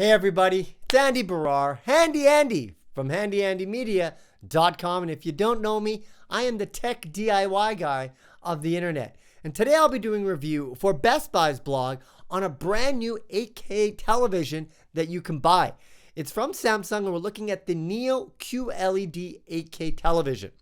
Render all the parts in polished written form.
Hey everybody, it's Andy Barrar, Handy Andy from handyandymedia.com, and if you don't know me, I am the tech DIY guy of the internet. And today I'll be doing a review for Best Buy's blog on a brand new 8K television that you can buy. It's from Samsung and we're looking at the Neo QLED 8K television.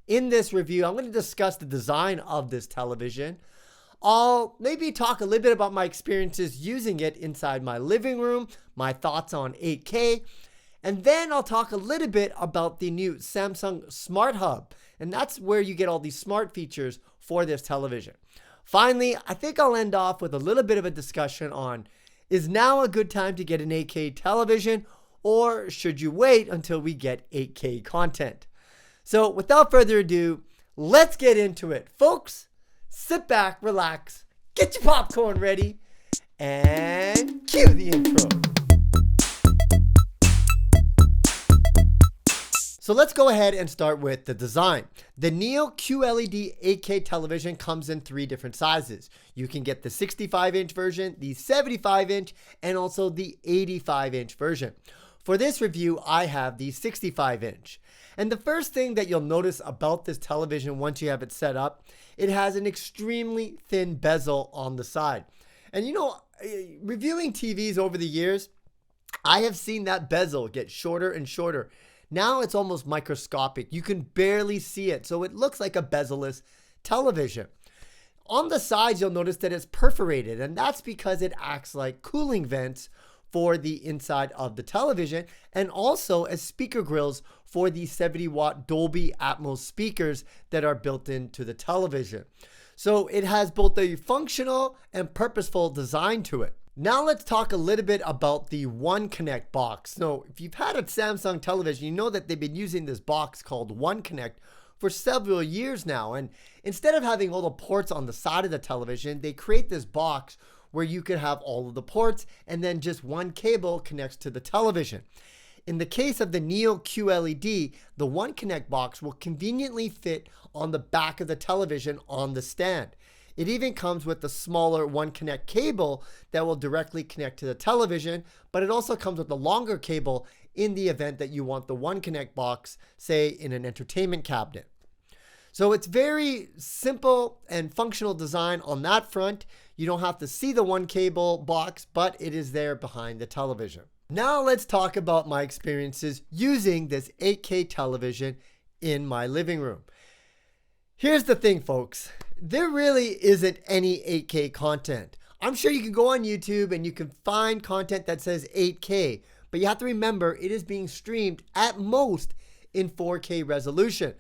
In this review, I'm going to discuss the design of this television. I'll maybe talk a little bit about my experiences using it inside my living room, my thoughts on 8K, and then I'll talk a little bit about the new Samsung Smart Hub, and that's where you get all these smart features for this television. Finally, I think I'll end off with a little bit of a discussion on, is now a good time to get an 8K television, or should you wait until we get 8K content? So without further ado, let's get into it, folks. Sit back, relax, get your popcorn ready, and cue the intro. So let's go ahead and start with the design. The Neo QLED 8K television comes in three different sizes. You can get the 65-inch version, the 75-inch, and also the 85-inch version. For this review, I have the 65-inch. And the first thing that you'll notice about this television once you have it set up, it has an extremely thin bezel on the side. And you know, reviewing TVs over the years, I have seen that bezel get shorter and shorter. Now it's almost microscopic. You can barely see it, so it looks like a bezel-less television. On the sides, you'll notice that it's perforated, and that's because it acts like cooling vents for the inside of the television, and also as speaker grills for the 70-watt Dolby Atmos speakers that are built into the television. So it has both a functional and purposeful design to it. Now let's talk a little bit about the One Connect box. So if you've had a Samsung television, you know that they've been using this box called One Connect for several years now. And instead of having all the ports on the side of the television, they create this box where you could have all of the ports and then just one cable connects to the television. In the case of the Neo QLED, the One Connect box will conveniently fit on the back of the television on the stand. It even comes with a smaller One Connect cable that will directly connect to the television, but it also comes with a longer cable in the event that you want the One Connect box, say in an entertainment cabinet. So it's very simple and functional design on that front. You don't have to see the one cable box, but it is there behind the television. Now let's talk about my experiences using this 8K television in my living room. Here's the thing, folks. There really isn't any 8K content. I'm sure you can go on YouTube and you can find content that says 8K, but you have to remember it is being streamed at most in 4K resolution.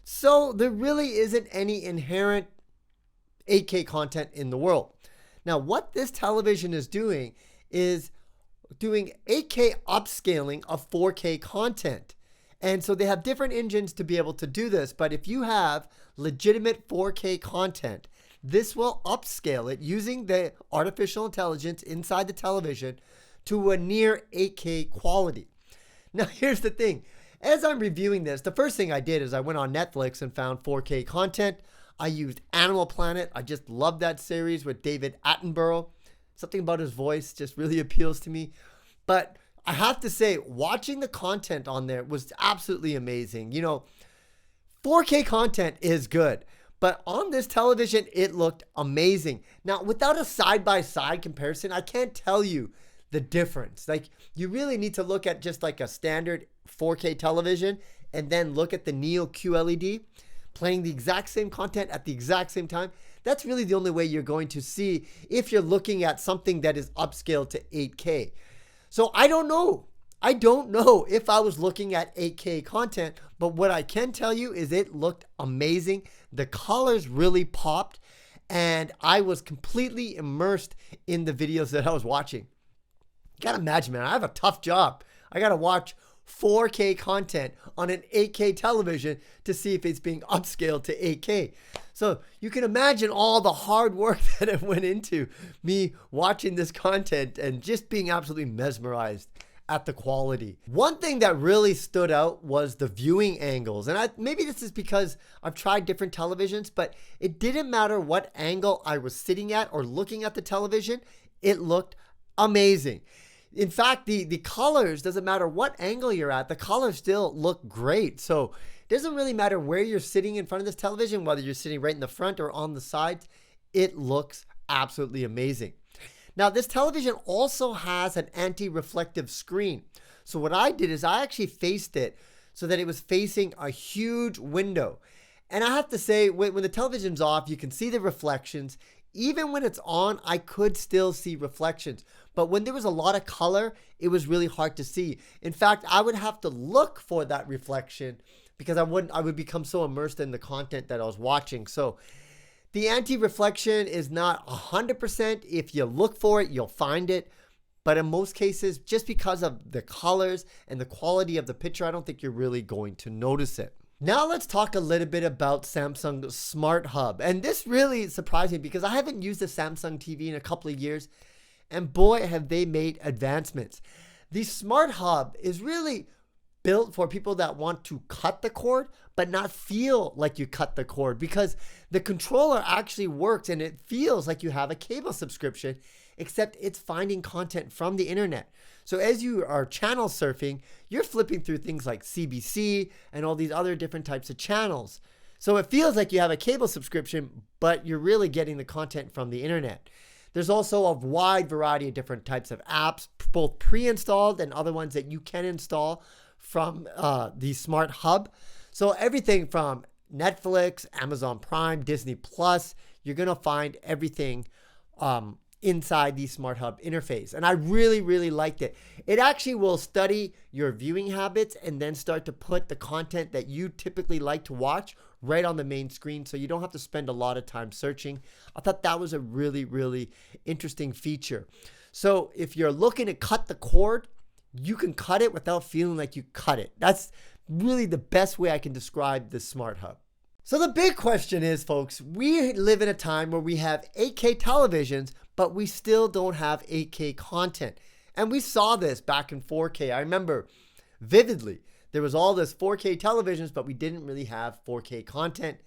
So there really isn't any inherent 8K content in the world. Now, what this television is doing 8K upscaling of 4K content. And so they have different engines to be able to do this. But if you have legitimate 4K content, this will upscale it using the artificial intelligence inside the television to a near 8K quality. Now, here's the thing. As I'm reviewing this, the first thing I did is I went on Netflix and found 4K content. I used Animal Planet. I just love that series with David Attenborough. Something about his voice just really appeals to me. But I have to say, watching the content on there was absolutely amazing. You know, 4K content is good, but on this television, it looked amazing. Now, without a side-by-side comparison, I can't tell you the difference. Like, you really need to look at just like a standard 4K television and then look at the Neo QLED playing the exact same content at the exact same time. That's really the only way you're going to see if you're looking at something that is upscaled to 8K. So I don't know. I don't know if I was looking at 8K content, but what I can tell you is it looked amazing. The colors really popped, and I was completely immersed in the videos that I was watching. You gotta imagine, man, I have a tough job. I gotta watch 4K content on an 8K television to see if it's being upscaled to 8K. So you can imagine all the hard work that it went into me watching this content and just being absolutely mesmerized at the quality. One thing that really stood out was the viewing angles. And maybe this is because I've tried different televisions, but it didn't matter what angle I was sitting at or looking at the television, it looked amazing. In fact, the colors, doesn't matter what angle you're at, the colors still look great. So it doesn't really matter where you're sitting in front of this television, whether you're sitting right in the front or on the sides, it looks absolutely amazing. Now, this television also has an anti-reflective screen. So what I did is I actually faced it so that it was facing a huge window. And I have to say, when the television's off, you can see the reflections. Even when it's on, I could still see reflections. But when there was a lot of color, it was really hard to see. In fact, I would have to look for that reflection because I would become so immersed in the content that I was watching. So the anti-reflection is not 100%. If you look for it, you'll find it. But in most cases, just because of the colors and the quality of the picture, I don't think you're really going to notice it. Now let's talk a little bit about Samsung Smart Hub. And this really surprised me because I haven't used a Samsung TV in a couple of years. And boy, have they made advancements. The Smart Hub is really built for people that want to cut the cord, but not feel like you cut the cord, because the controller actually works and it feels like you have a cable subscription, except it's finding content from the internet. So as you are channel surfing, you're flipping through things like CBC and all these other different types of channels. So it feels like you have a cable subscription, but you're really getting the content from the internet. There's also a wide variety of different types of apps, both pre-installed and other ones that you can install from the Smart Hub. So everything from Netflix, Amazon Prime, Disney Plus, you're going to find everything inside the Smart Hub interface. And I really, really liked it. It actually will study your viewing habits and then start to put the content that you typically like to watch right on the main screen, so you don't have to spend a lot of time searching. I thought that was a really, really interesting feature. So if you're looking to cut the cord, you can cut it without feeling like you cut it. That's really the best way I can describe the Smart Hub. So the big question is, folks, we live in a time where we have 8K televisions, but we still don't have 8K content. And we saw this back in 4K. I remember vividly, there was all this 4K televisions, but we didn't really have 4K content.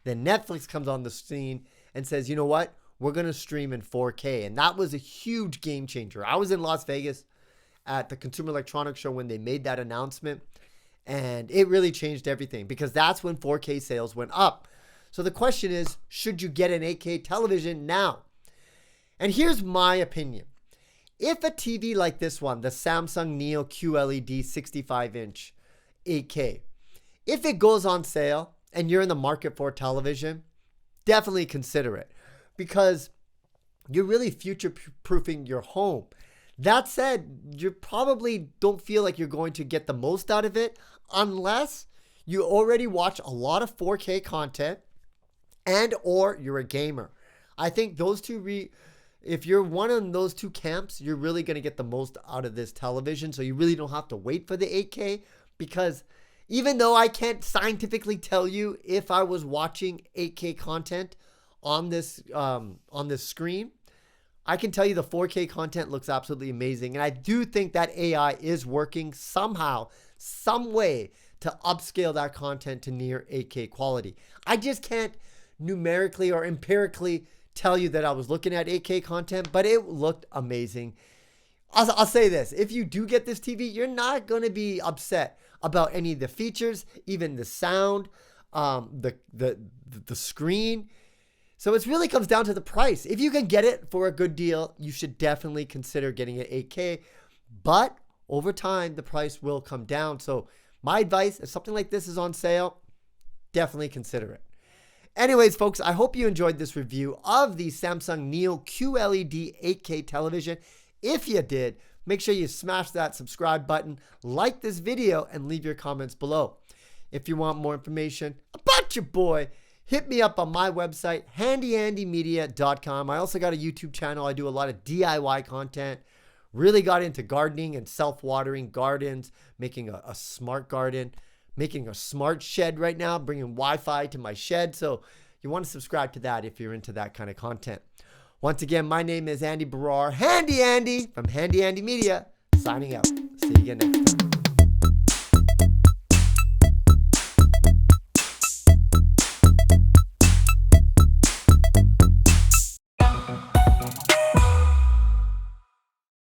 Then Netflix comes on the scene and says, you know what? We're going to stream in 4K. And that was a huge game changer. I was in Las Vegas at the Consumer Electronics Show when they made that announcement. And it really changed everything because that's when 4K sales went up. So the question is, should you get an 8K television now? And here's my opinion. If a TV like this one, the Samsung Neo QLED 65-inch 8K, if it goes on sale and you're in the market for a television, definitely consider it because you're really future-proofing your home. That said, you probably don't feel like you're going to get the most out of it unless you already watch a lot of 4K content and or you're a gamer. I think those two, if you're one of those two camps, you're really going to get the most out of this television. So you really don't have to wait for the 8K, because even though I can't scientifically tell you if I was watching 8K content on this screen, I can tell you the 4K content looks absolutely amazing. And I do think that AI is working somehow, some way to upscale that content to near 8K quality. I just can't numerically or empirically tell you that I was looking at 8K content, but it looked amazing. I'll say this, if you do get this TV, you're not going to be upset about any of the features, even the sound, the screen. So it really comes down to the price. If you can get it for a good deal, you should definitely consider getting it 8K. But over time, the price will come down. So my advice, if something like this is on sale, definitely consider it. Anyways, folks, I hope you enjoyed this review of the Samsung Neo QLED 8K television. If you did, make sure you smash that subscribe button, like this video, and leave your comments below. If you want more information about your boy, hit me up on my website, handyandymedia.com. I also got a YouTube channel. I do a lot of DIY content. Really got into gardening and self-watering gardens, making a smart garden, making a smart shed right now, bringing Wi-Fi to my shed. So you want to subscribe to that if you're into that kind of content. Once again, my name is Andy Barrar, Handy Andy from Handy Andy Media, signing out. See you again next time.